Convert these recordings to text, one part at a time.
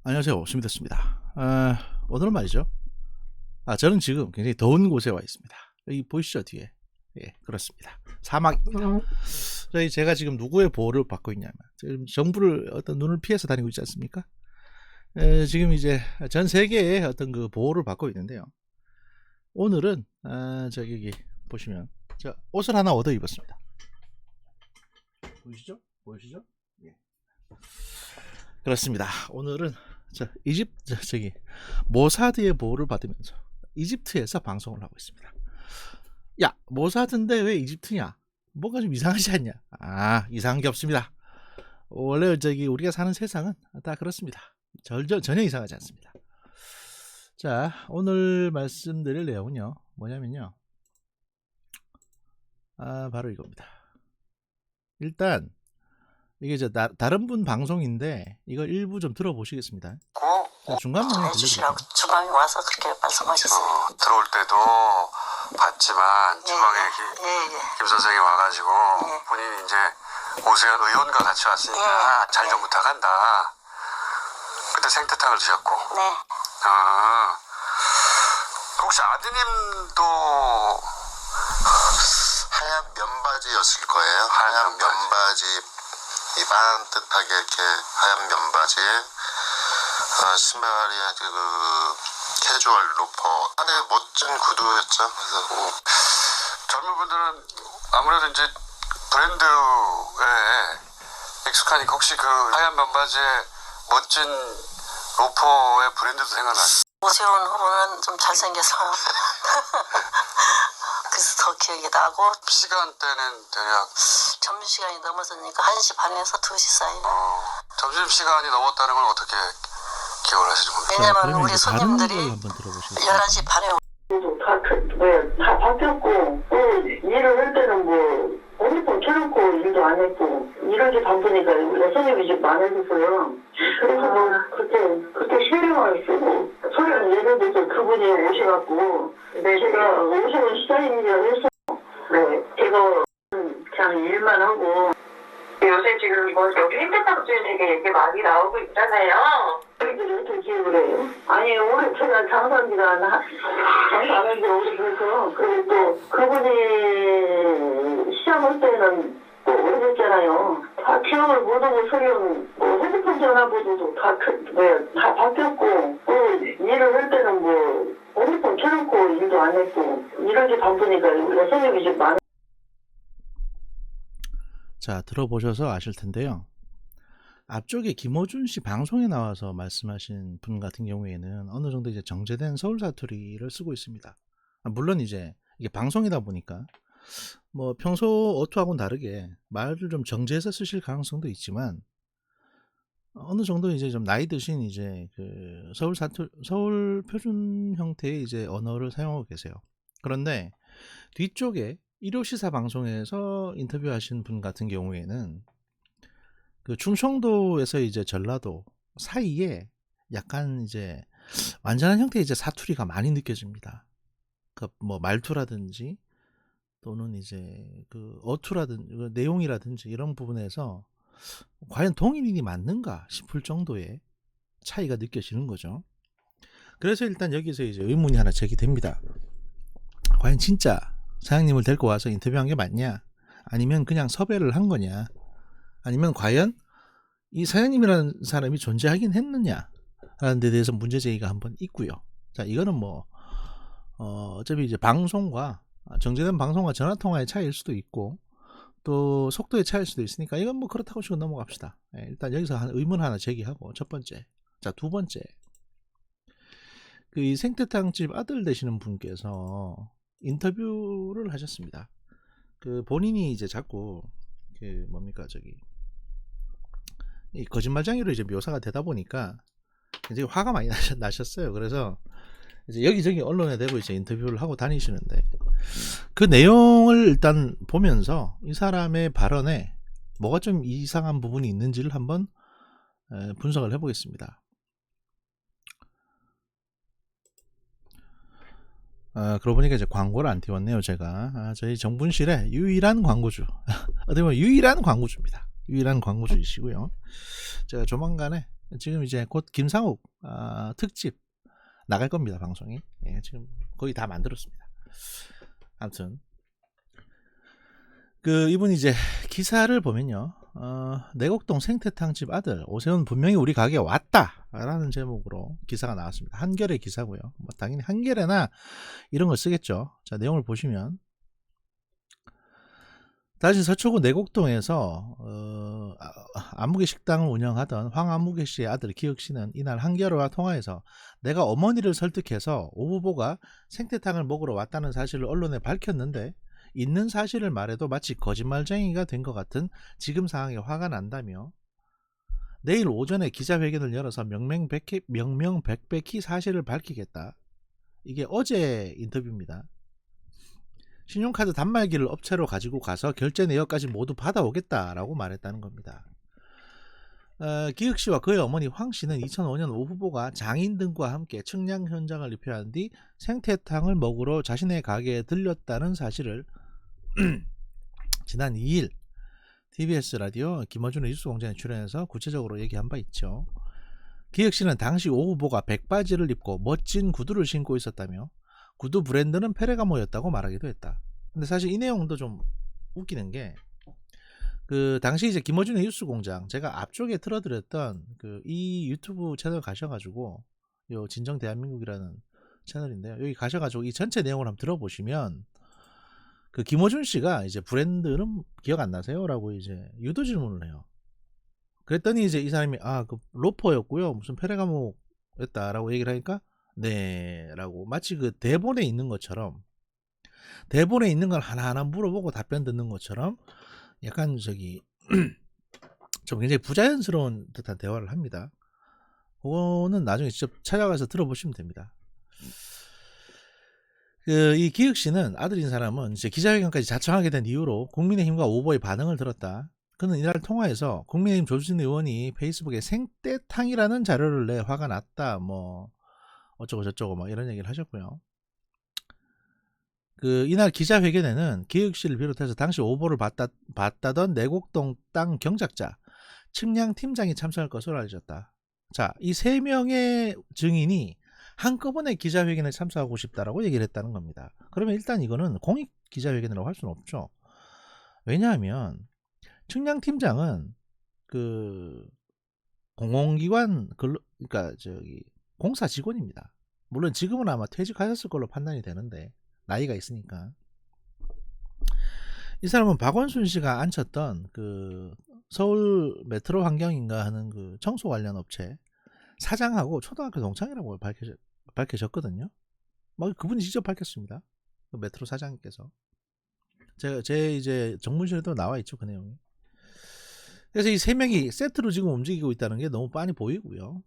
안녕하세요. 스미더스입니다. 오늘은 말이죠. 저는 지금 굉장히 더운 곳에 와 있습니다. 여기 보이시죠? 뒤에. 예, 그렇습니다. 사막입니다. 제가 지금 누구의 보호를 받고 있냐면, 지금 정부를 어떤 눈을 피해서 다니고 있지 않습니까? 지금 이제 전 세계의 어떤 그 보호를 받고 있는데요. 오늘은, 여기 보시면, 저 옷을 하나 얻어 입었습니다. 보이시죠? 보이시죠? 예. 그렇습니다. 오늘은 저기 모사드의 보호를 받으면서 이집트에서 방송을 하고 있습니다. 야, 모사드인데 왜 이집트냐? 뭔가 좀 이상하지 않냐? 이상한 게 없습니다. 원래 우리가 사는 세상은 다 그렇습니다. 전혀 이상하지 않습니다. 자, 오늘 말씀드릴 내용은요, 뭐냐면요, 바로 이겁니다. 일단 이게 다른 분 방송인데 이걸 일부 좀 들어보시겠습니다. 중간만 해주시라고 주방에 와서 그렇게 말씀하셨어요. 들어올 때도 봤지만 주방에 김 선생이 와가지고 본인이 이제 오세훈 의원과 같이 왔으니까 잘 좀 부탁한다. 그때 생태탕을 드셨고. 네. 혹시 아드님도 하얀 면바지였을 거예요. 하얀 면바지, 이 반듯하게 이렇게 하얀 면바지에 신발이 그 캐주얼 로퍼 안에 멋진 구두였죠. 그래서 젊은 분들은 아무래도 이제 브랜드에 익숙하니까 혹시 그 하얀 면바지에 멋진 로퍼의 브랜드도 생각나요? 오세훈 후보는 좀 잘생겨서 그래서 더 기억이 나고. 시간대는 대략 점심시간이 넘어서니까 1시 반에서 2시 사이. 점심시간이 넘었다는 건 어떻게 기억을 하시는 겁니까? 왜냐면 우리 다른 손님들이 걸 한번 들어보시겠습니다. 11시 반에 다 바뀌었고, 또 일을 할 때는 뭐 핸드폰 켜놓고 일도 안 했고, 이러지 바쁘니까 손님이 좀 많아졌어요. 그래서 뭐 그때 신경을 쓰고, 소리는 예를 들어서 그분이 오셔갖고, 제가 오시는 시장님이라고 해서, 제가 그냥 일만 하고. 요새 지금 뭐 여기 핸드폰들 되게 얘기 많이 나오고 있잖아요. 어떻게 기억을 해요? 아니, 올해 제가 장사한 지가 장사 안 한 지가 오래돼서, 그리고 또 그분이 시작할 때는 또 오래됐잖아요. 다 기억을 못하고 소리는 뭐 핸드폰 전화번호도 다 바뀌었고, 또 일을 할 때는 뭐 핸드폰 켜놓고 일도 안 했고, 이러지 바쁘니까 손님이 좀 많아. 자, 들어보셔서 아실 텐데요. 앞쪽에 김어준 씨 방송에 나와서 말씀하신 분 같은 경우에는 어느 정도 이제 정제된 서울 사투리를 쓰고 있습니다. 물론 이제 이게 방송이다 보니까 뭐 평소 어투하고는 다르게 말을 좀 정제해서 쓰실 가능성도 있지만, 어느 정도 이제 좀 나이 드신 이제 그 서울 표준 형태의 이제 언어를 사용하고 계세요. 그런데 뒤쪽에 일요시사 방송에서 인터뷰하신 분 같은 경우에는 그 충청도에서 이제 전라도 사이에 약간 이제 완전한 형태의 이제 사투리가 많이 느껴집니다. 그 뭐 말투라든지 또는 이제 그 어투라든지 그 내용이라든지 이런 부분에서 과연 동일인이 맞는가 싶을 정도의 차이가 느껴지는 거죠. 그래서 일단 여기서 이제 의문이 하나 제기됩니다. 과연 진짜 사장님을 데리고 와서 인터뷰한 게 맞냐? 아니면 그냥 섭외를 한 거냐? 아니면 과연 이 사장님이라는 사람이 존재하긴 했느냐? 라는 데 대해서 문제 제기가 한번 있고요. 자, 이거는 뭐 어차피 이제 방송과 정제된 방송과 전화통화의 차이일 수도 있고, 또 속도의 차이일 수도 있으니까 이건 뭐 그렇다고 치고 넘어갑시다. 일단 여기서 의문 하나 제기하고, 첫 번째. 자, 두 번째. 그 이 생태탕집 아들 되시는 분께서 인터뷰를 하셨습니다. 그 본인이 이제 자꾸 그 뭡니까 이 거짓말쟁이로 이제 묘사가 되다 보니까 이제 화가 많이 나셨어요. 그래서 이제 여기저기 언론에 대고 이제 인터뷰를 하고 다니시는데, 그 내용을 일단 보면서 이 사람의 발언에 뭐가 좀 이상한 부분이 있는지를 한번 분석을 해보겠습니다. 그러고 보니까 이제 광고를 안 띄웠네요, 제가. 저희 정분실의 유일한 광고주. 어떻게 보면 유일한 광고주입니다. 유일한 광고주이시고요. 제가 조만간에 지금 이제 곧 김상욱 특집 나갈 겁니다. 방송이. 예, 지금 거의 다 만들었습니다. 아무튼 이분 이제 기사를 보면요. 내곡동 생태탕 집 아들 오세훈 분명히 우리 가게에 왔다 라는 제목으로 기사가 나왔습니다. 한겨레 기사고요. 뭐 당연히 한겨레나 이런 걸 쓰겠죠. 자, 내용을 보시면 당시 서초구 내곡동에서 안무개 식당을 운영하던 황안무개 씨의 아들 기혁 씨는 이날 한겨레와 통화해서 내가 어머니를 설득해서 오 후보가 생태탕을 먹으러 왔다는 사실을 언론에 밝혔는데 있는 사실을 말해도 마치 거짓말쟁이가 된 것 같은 지금 상황에 화가 난다며 내일 오전에 기자회견을 열어서 명명백백히 사실을 밝히겠다. 이게 어제 인터뷰입니다. 신용카드 단말기를 업체로 가지고 가서 결제 내역까지 모두 받아오겠다라고 말했다는 겁니다. 기혁 씨와 그의 어머니 황 씨는 2005년 오 후보가 장인 등과 함께 측량 현장을 입회한 뒤 생태탕을 먹으러 자신의 가게에 들렸다는 사실을 지난 2일 TBS 라디오 김어준의 뉴스공장에 출연해서 구체적으로 얘기한 바 있죠. 기혁 씨는 당시 오 후보가 백바지를 입고 멋진 구두를 신고 있었다며 구두 브랜드는 페레가모였다고 말하기도 했다. 근데 사실 이 내용도 좀 웃기는 게 당시 이제 김어준의 뉴스공장 제가 앞쪽에 틀어드렸던 이 유튜브 채널 가셔가지고 요 진정 대한민국이라는 채널인데요. 여기 가셔가지고 이 전체 내용을 한번 들어보시면 김어준 씨가 이제 브랜드는 기억 안 나세요? 라고 이제 유도 질문을 해요. 그랬더니 이제 이 사람이 로퍼였고요. 무슨 페레가모였다라고 얘기를 하니까 네 라고 마치 대본에 있는 것처럼 대본에 있는 걸 하나하나 물어보고 답변 듣는 것처럼 약간 좀 굉장히 부자연스러운 듯한 대화를 합니다. 그거는 나중에 직접 찾아가서 들어보시면 됩니다. 이 기혁 씨는 아들인 사람은 이제 기자회견까지 자청하게 된 이유로 국민의힘과 오보의 반응을 들었다. 그는 이날 통화에서 국민의힘 조수진 의원이 페이스북에 생떼탕이라는 자료를 내 화가 났다. 뭐 어쩌고 저쩌고 막 이런 얘기를 하셨고요. 이날 기자회견에는 기혁 씨를 비롯해서 당시 오보를 받다던 내곡동 땅 경작자 측량 팀장이 참석할 것으로 알려졌다. 자, 이 3명의 증인이 한꺼번에 기자회견에 참석하고 싶다라고 얘기를 했다는 겁니다. 그러면 일단 이거는 공익 기자회견이라고 할 수는 없죠. 왜냐하면 측량팀장은 공공기관 그러니까 공사 직원입니다. 물론 지금은 아마 퇴직하셨을 걸로 판단이 되는데 나이가 있으니까. 이 사람은 박원순 씨가 앉혔던 서울 메트로 환경인가 하는 청소 관련 업체 사장하고 초등학교 동창이라고 밝혀졌거든요. 그분이 직접 밝혔습니다. 메트로 사장님께서. 제 이제 정문실에도 나와 있죠, 그 내용이. 그래서 이 3명이 세트로 지금 움직이고 있다는 게 너무 빤히 보이고요.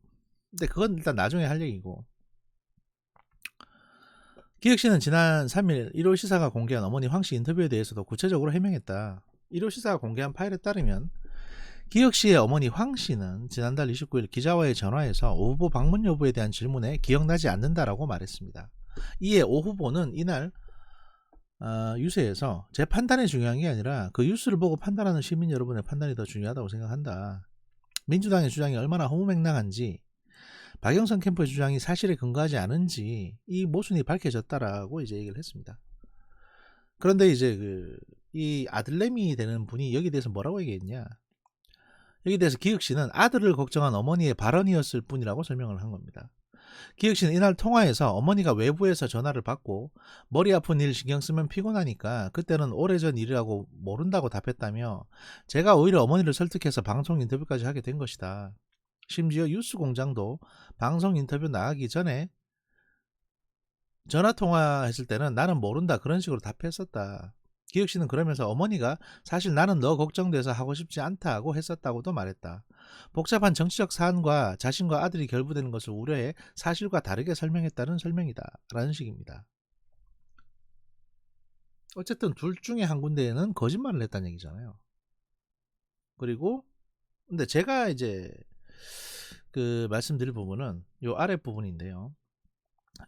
근데 그건 일단 나중에 할 얘기고. 기혁 씨는 지난 3일 1호 시사가 공개한 어머니 황 씨 인터뷰에 대해서도 구체적으로 해명했다. 1호 시사가 공개한 파일에 따르면 기혁 씨의 어머니 황 씨는 지난달 29일 기자와의 전화에서 오 후보 방문 여부에 대한 질문에 기억나지 않는다라고 말했습니다. 이에 오 후보는 이날 유세에서 제 판단이 중요한 게 아니라 그 뉴스를 보고 판단하는 시민 여러분의 판단이 더 중요하다고 생각한다. 민주당의 주장이 얼마나 허무맹랑한지 박영선 캠프의 주장이 사실에 근거하지 않은지 이 모순이 밝혀졌다라고 이제 얘기를 했습니다. 그런데 이제 이 아들내미 되는 분이 여기에 대해서 뭐라고 얘기했냐? 여기에 대해서 기혁 씨는 아들을 걱정한 어머니의 발언이었을 뿐이라고 설명을 한 겁니다. 기혁 씨는 이날 통화에서 어머니가 외부에서 전화를 받고 머리 아픈 일 신경 쓰면 피곤하니까 그때는 오래전 일이라고 모른다고 답했다며 제가 오히려 어머니를 설득해서 방송 인터뷰까지 하게 된 것이다. 심지어 뉴스공장도 방송 인터뷰 나가기 전에 전화통화했을 때는 나는 모른다 그런 식으로 답했었다. 기혁 씨는 그러면서 어머니가 사실 나는 너 걱정돼서 하고 싶지 않다고 했었다고도 말했다. 복잡한 정치적 사안과 자신과 아들이 결부되는 것을 우려해 사실과 다르게 설명했다는 설명이다 라는 식입니다. 어쨌든 둘 중에 한 군데에는 거짓말을 했다는 얘기잖아요. 그리고 근데 제가 이제 말씀드릴 부분은 요 아래 부분인데요.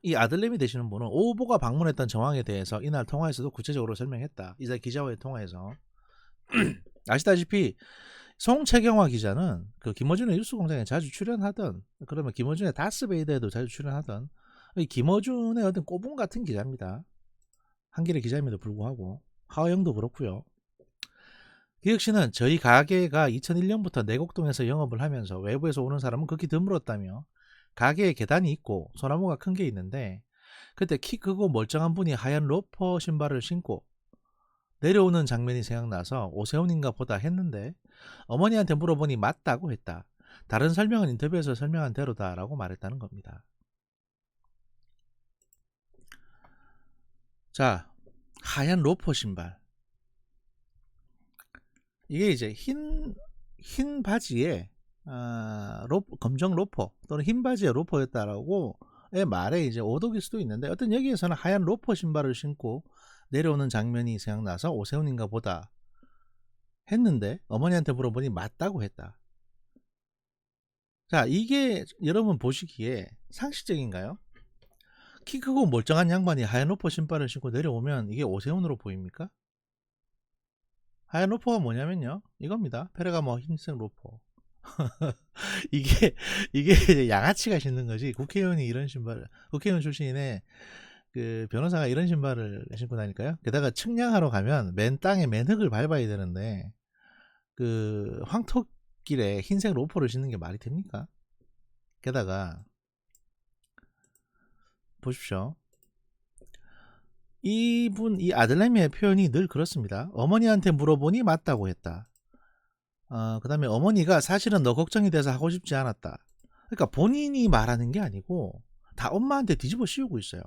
이 아들내미 되시는 분은 오 후보가 방문했던 정황에 대해서 이날 통화에서도 구체적으로 설명했다. 이제 기자와의 통화에서 아시다시피 송채경화 기자는 그 김어준의 뉴스공장에 자주 출연하던, 그러면 김어준의 다스베이더에도 자주 출연하던 이 김어준의 어떤 꼬붕 같은 기자입니다. 한겨레 기자임에도 불구하고. 하호영도 그렇고요. 기혁씨는 저희 가게가 2001년부터 내곡동에서 영업을 하면서 외부에서 오는 사람은 극히 드물었다며 가게에 계단이 있고 소나무가 큰 게 있는데 그때 키 크고 멀쩡한 분이 하얀 로퍼 신발을 신고 내려오는 장면이 생각나서 오세훈인가 보다 했는데 어머니한테 물어보니 맞다고 했다. 다른 설명은 인터뷰에서 설명한 대로다 라고 말했다는 겁니다. 자, 하얀 로퍼 신발. 이게 이제 흰 바지에 검정 로퍼 또는 흰 바지에 로퍼였다라고 말에 이제 오독일 수도 있는데, 어떤 여기에서는 하얀 로퍼 신발을 신고 내려오는 장면이 생각나서 오세훈인가 보다 했는데 어머니한테 물어보니 맞다고 했다. 자, 이게 여러분 보시기에 상식적인가요? 키 크고 멀쩡한 양반이 하얀 로퍼 신발을 신고 내려오면 이게 오세훈으로 보입니까? 하얀 로퍼가 뭐냐면요, 이겁니다. 페레가모 흰색 로퍼. 이게 이제 양아치가 신는 거지. 국회의원이 이런 신발, 국회의원 출신의 그 변호사가 이런 신발을 신고 다닐까요? 게다가 측량하러 가면 맨 땅에 맨 흙을 밟아야 되는데 그 황토길에 흰색 로퍼를 신는 게 말이 됩니까? 게다가 보십시오. 이 아들내미의 표현이 늘 그렇습니다. 어머니한테 물어보니 맞다고 했다. 그 다음에 어머니가 사실은 너 걱정이 돼서 하고 싶지 않았다. 그러니까 본인이 말하는 게 아니고 다 엄마한테 뒤집어 씌우고 있어요.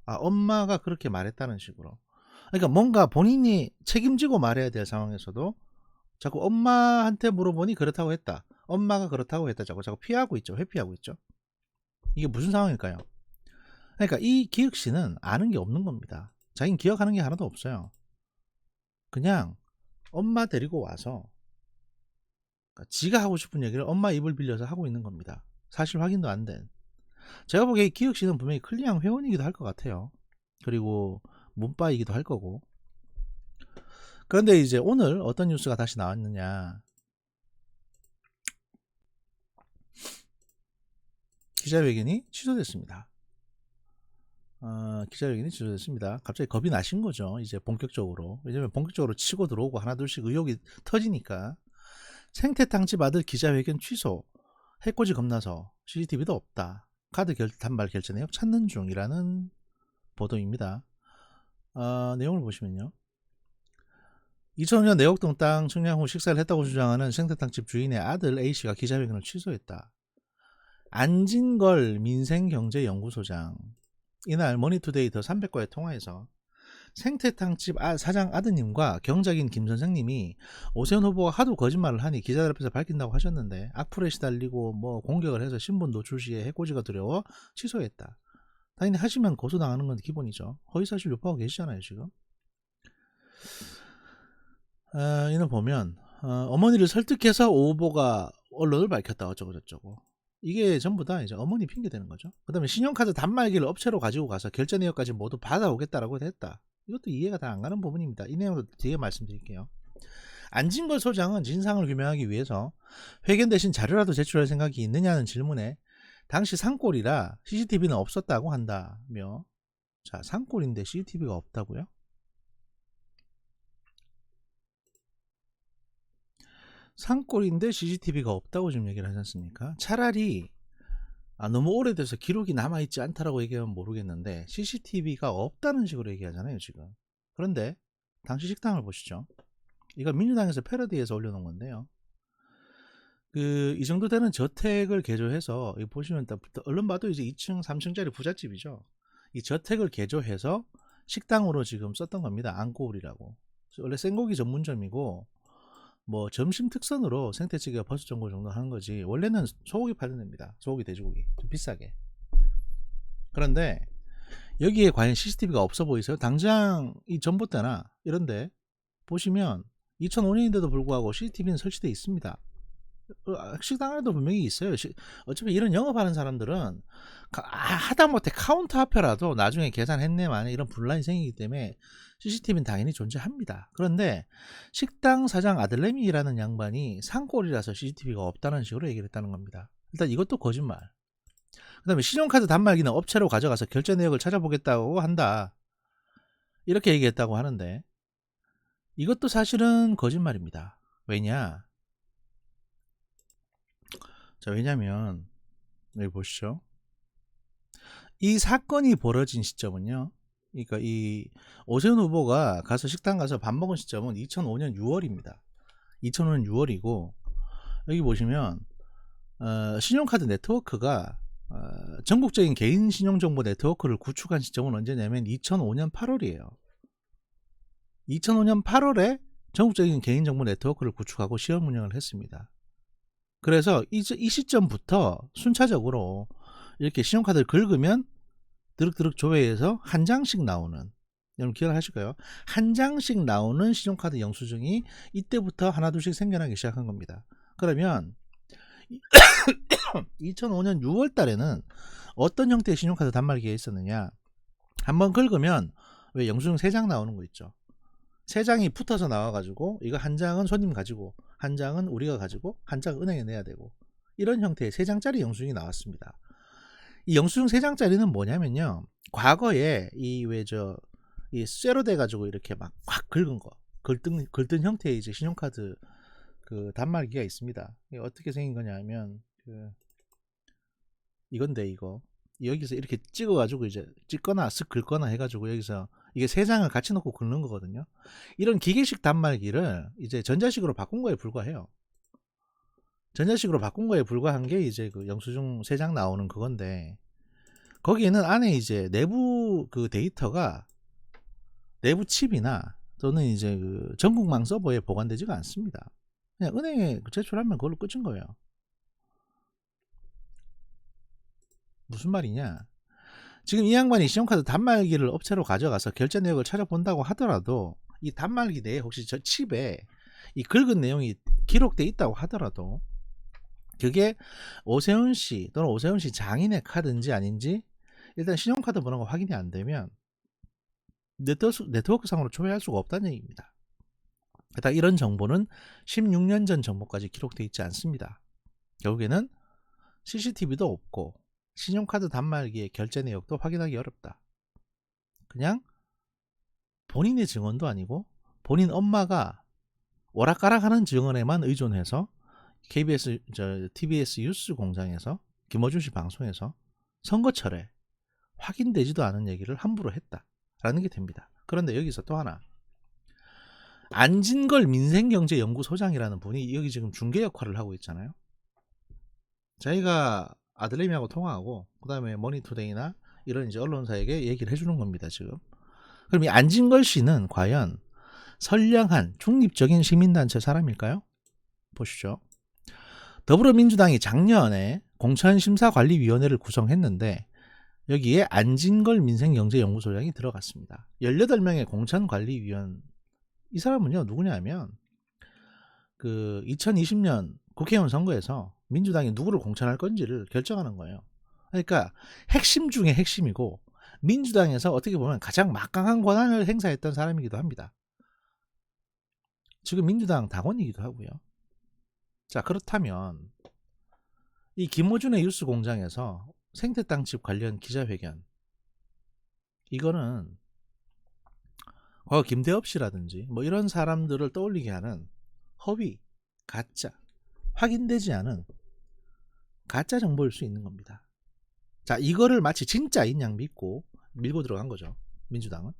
엄마가 그렇게 말했다는 식으로. 그러니까 뭔가 본인이 책임지고 말해야 될 상황에서도 자꾸 엄마한테 물어보니 그렇다고 했다. 엄마가 그렇다고 했다. 자꾸 피하고 있죠. 회피하고 있죠. 이게 무슨 상황일까요? 그러니까 이 기혁씨는 아는 게 없는 겁니다. 자기는 기억하는 게 하나도 없어요. 그냥 엄마 데리고 와서 그러니까 지가 하고 싶은 얘기를 엄마 입을 빌려서 하고 있는 겁니다. 사실 확인도 안 된. 제가 보기에 기혁씨는 분명히 클리앙 회원이기도 할 것 같아요. 그리고 문바이기도 할 거고. 그런데 이제 오늘 어떤 뉴스가 다시 나왔느냐. 기자회견이 취소됐습니다. 기자회견이 취소됐습니다. 갑자기 겁이 나신 거죠. 이제 본격적으로. 왜냐면 본격적으로 치고 들어오고 하나둘씩 의혹이 터지니까. 생태탕집 아들 기자회견 취소. 해코지 겁나서 CCTV도 없다. 카드 단말 결제 내역 찾는 중이라는 보도입니다. 내용을 보시면요. 2005년 내곡동 땅 측량 후 식사를 했다고 주장하는 생태탕집 주인의 아들 A씨가 기자회견을 취소했다. 안진걸 민생경제연구소장 이날 머니투데이 더 300과의 통화에서 생태탕집 사장 아드님과 경작인 김 선생님이 오세훈 후보가 하도 거짓말을 하니 기자들 앞에서 밝힌다고 하셨는데 악플에 시달리고 뭐 공격을 해서 신분 노출 시에 해코지가 두려워 취소했다. 당연히 하시면 고소당하는 건 기본이죠. 허위사실 유포하고 계시잖아요 지금. 이는 보면 어머니를 설득해서 오 후보가 언론을 밝혔다 어쩌고 저쩌고. 이게 전부 다 이제 어머니 핑계 되는 거죠. 그 다음에 신용카드 단말기를 업체로 가지고 가서 결제 내역까지 모두 받아오겠다라고 했다. 이것도 이해가 다 안 가는 부분입니다. 이 내용도 뒤에 말씀드릴게요. 안진걸 소장은 진상을 규명하기 위해서 회견 대신 자료라도 제출할 생각이 있느냐는 질문에 당시 산골이라 CCTV는 없었다고 한다며. 자, 산골인데 CCTV가 없다고요? 산골인데 CCTV가 없다고 지금 얘기를 하지 않습니까? 차라리 너무 오래돼서 기록이 남아있지 않다라고 얘기하면 모르겠는데 CCTV가 없다는 식으로 얘기하잖아요 지금. 그런데 당시 식당을 보시죠. 이거 민주당에서 패러디해서 올려놓은 건데요. 이 정도 되는 저택을 개조해서 보시면 얼른 봐도 이제 2층 3층짜리 부잣집이죠. 이 저택을 개조해서 식당으로 지금 썼던 겁니다. 안고울이라고. 원래 생고기 전문점이고 뭐 점심 특선으로 생태찌개가 버섯전골 정도 하는 거지 원래는 소고기 팔는 데입니다. 소고기 돼지고기 좀 비싸게. 그런데 여기에 과연 CCTV가 없어 보이세요? 당장 이 전봇대나 이런데 보시면 2005년인데도 불구하고 CCTV는 설치되어 있습니다. 식당 안에도 분명히 있어요. 어차피 이런 영업하는 사람들은 하다못해 카운터 앞에라도 나중에 계산했네 만에 이런 분란이 생기기 때문에 CCTV는 당연히 존재합니다. 그런데 식당 사장 아들내미라는 양반이 산골이라서 CCTV가 없다는 식으로 얘기를 했다는 겁니다. 일단 이것도 거짓말. 그 다음에 신용카드 단말기는 업체로 가져가서 결제 내역을 찾아보겠다고 한다, 이렇게 얘기했다고 하는데 이것도 사실은 거짓말입니다. 왜냐? 자, 왜냐면 여기 보시죠. 이 사건이 벌어진 시점은요, 그러니까 이 오세훈 후보가 가서 식당 가서 밥 먹은 시점은 2005년 6월입니다. 2005년 6월이고 여기 보시면 신용카드 네트워크가 전국적인 개인 신용정보 네트워크를 구축한 시점은 언제냐면 2005년 8월이에요. 2005년 8월에 전국적인 개인정보 네트워크를 구축하고 시험 운영을 했습니다. 그래서 이 시점부터 순차적으로 이렇게 신용카드를 긁으면 드륵드륵 조회해서 한 장씩 나오는, 여러분 기억하실 거예요. 한 장씩 나오는 신용카드 영수증이 이때부터 하나둘씩 생겨나기 시작한 겁니다. 그러면 2005년 6월 달에는 어떤 형태의 신용카드 단말기가 있었느냐? 한번 긁으면 왜 영수증 3장 나오는 거 있죠? 3장이 붙어서 나와가지고 이거 한 장은 손님 가지고 한 장은 우리가 가지고 한 장은 은행에 내야 되고, 이런 형태의 3장짜리 영수증이 나왔습니다. 이 영수증 3장짜리는 뭐냐면요, 과거에 이 쇠로 돼가지고 이렇게 막 확 긁은 거, 긁던 형태의 이제 신용카드 그 단말기가 있습니다. 이게 어떻게 생긴 거냐 하면 이건데, 이거 여기서 이렇게 찍어가지고 이제 찍거나 쓱 긁거나 해가지고 여기서 이게 3장을 같이 넣고 긁는 거거든요. 이런 기계식 단말기를 이제 전자식으로 바꾼 거에 불과해요. 전자식으로 바꾼 거에 불과한 게 이제 그 영수증 3장 나오는 그건데, 거기에는 안에 이제 내부 그 데이터가 내부 칩이나 또는 이제 그 전국망 서버에 보관되지가 않습니다. 그냥 은행에 제출하면 그걸로 끝인 거예요. 무슨 말이냐? 지금 이 양반이 신용카드 단말기를 업체로 가져가서 결제 내역을 찾아본다고 하더라도 이 단말기 내에 혹시 저 칩에 이 긁은 내용이 기록돼 있다고 하더라도 그게 오세훈 씨 또는 오세훈 씨 장인의 카드인지 아닌지 일단 신용카드 번호가 확인이 안 되면 네트워크상으로 조회할 수가 없다는 얘기입니다. 게다가 이런 정보는 16년 전 정보까지 기록되어 있지 않습니다. 결국에는 CCTV도 없고 신용카드 단말기의 결제 내역도 확인하기 어렵다. 그냥 본인의 증언도 아니고 본인 엄마가 오락가락하는 증언에만 의존해서 TBS 뉴스 공장에서 김어준 씨 방송에서 선거철에 확인되지도 않은 얘기를 함부로 했다라는 게 됩니다. 그런데 여기서 또 하나, 안진걸 민생경제연구소장이라는 분이 여기 지금 중개 역할을 하고 있잖아요. 자기가 아들내미하고 통화하고 그 다음에 머니투데이나 이런 이제 언론사에게 얘기를 해주는 겁니다 지금. 그럼 이 안진걸 씨는 과연 선량한 중립적인 시민단체 사람일까요? 보시죠. 더불어민주당이 작년에 공천심사관리위원회를 구성했는데 여기에 안진걸 민생경제연구소장이 들어갔습니다. 18명의 공천관리위원, 이 사람은요 누구냐면 그 2020년 국회의원 선거에서 민주당이 누구를 공천할 건지를 결정하는 거예요. 그러니까 핵심 중에 핵심이고 민주당에서 어떻게 보면 가장 막강한 권한을 행사했던 사람이기도 합니다. 지금 민주당 당원이기도 하고요. 자, 그렇다면 이 김어준의 뉴스 공장에서 생태땅집 관련 기자회견, 이거는 과거 김대엽 씨라든지 뭐 이런 사람들을 떠올리게 하는 허위, 가짜, 확인되지 않은 가짜 정보일 수 있는 겁니다. 자, 이거를 마치 진짜인 양 믿고 밀고 들어간 거죠, 민주당은.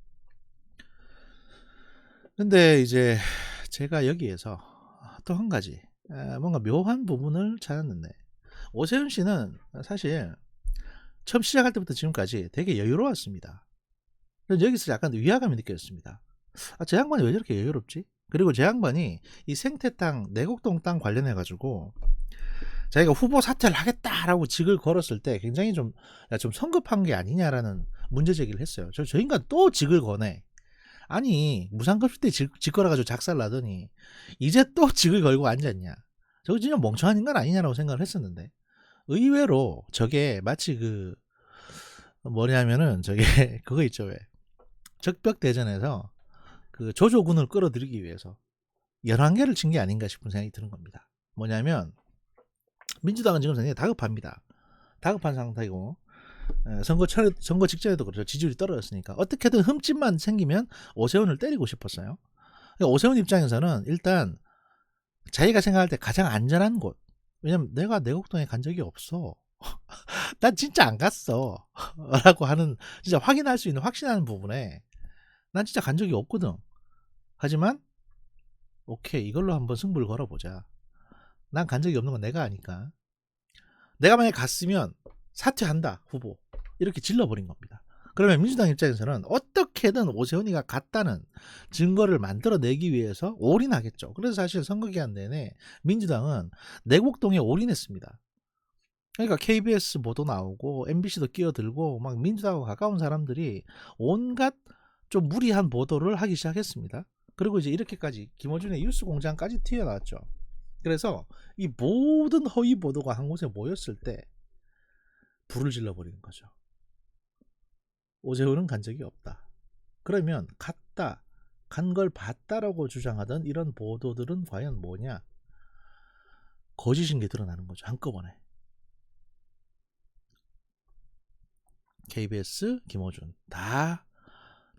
근데 이제 제가 여기에서 또 한 가지 뭔가 묘한 부분을 찾았는데, 오세훈 씨는 사실 처음 시작할 때부터 지금까지 되게 여유로웠습니다. 그래서 여기서 약간 위화감이 느껴졌습니다. 제 양반이 왜 저렇게 여유롭지? 그리고 제 양반이 이 생태땅, 내곡동 땅 관련해 가지고 자기가 후보 사퇴를 하겠다라고 직을 걸었을 때 굉장히 좀 성급한 게 아니냐라는 문제 제기를 했어요. 저 인간 또 직을 거네. 아니 무상급식 때 직 걸어가지고 작살나더니 이제 또 직을 걸고 앉았냐. 저거 진짜 멍청한 인간 아니냐라고 생각을 했었는데, 의외로 저게 마치 그 뭐냐면은 저게 그거 있죠, 왜 적벽대전에서 그 조조군을 끌어들이기 위해서 11개를 친 게 아닌가 싶은 생각이 드는 겁니다. 뭐냐면 민주당은 지금 굉장히 다급합니다. 다급한 상태이고, 선거 직전에도 그렇죠. 지지율이 떨어졌으니까 어떻게든 흠집만 생기면 오세훈을 때리고 싶었어요. 그러니까 오세훈 입장에서는 일단 자기가 생각할 때 가장 안전한 곳, 왜냐면 내가 내곡동에 간 적이 없어. 난 진짜 안 갔어. 라고 하는, 진짜 확인할 수 있는, 확신하는 부분에 난 진짜 간 적이 없거든. 하지만 오케이, 이걸로 한번 승부를 걸어보자. 난 간 적이 없는 건 내가 아니까. 내가 만약에 갔으면 사퇴한다, 후보. 이렇게 질러버린 겁니다. 그러면 민주당 입장에서는 어떻게든 오세훈이가 갔다는 증거를 만들어내기 위해서 올인하겠죠. 그래서 사실 선거 기간 내내 민주당은 내곡동에 올인했습니다. 그러니까 KBS 보도 나오고 MBC도 끼어들고 막 민주당하고 가까운 사람들이 온갖 좀 무리한 보도를 하기 시작했습니다. 그리고 이제 이렇게까지 김어준의 뉴스 공장까지 튀어나왔죠. 그래서 이 모든 허위 보도가 한 곳에 모였을 때 불을 질러버리는 거죠. 오세훈은 간 적이 없다. 그러면 갔다, 간 걸 봤다라고 주장하던 이런 보도들은 과연 뭐냐? 거짓인 게 드러나는 거죠, 한꺼번에. KBS, 김어준 다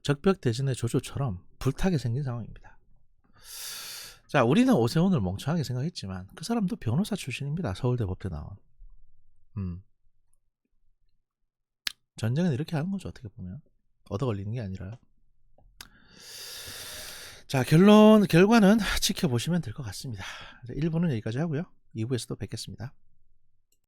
적벽대전의 조조처럼 불타게 생긴 상황입니다. 자, 우리는 오세훈을 멍청하게 생각했지만 그 사람도 변호사 출신입니다. 서울대 법대 나온. 전쟁은 이렇게 하는 거죠, 어떻게 보면. 얻어 걸리는 게 아니라. 자, 결과는 지켜보시면 될 것 같습니다. 1부는 여기까지 하고요. 2부에서도 뵙겠습니다.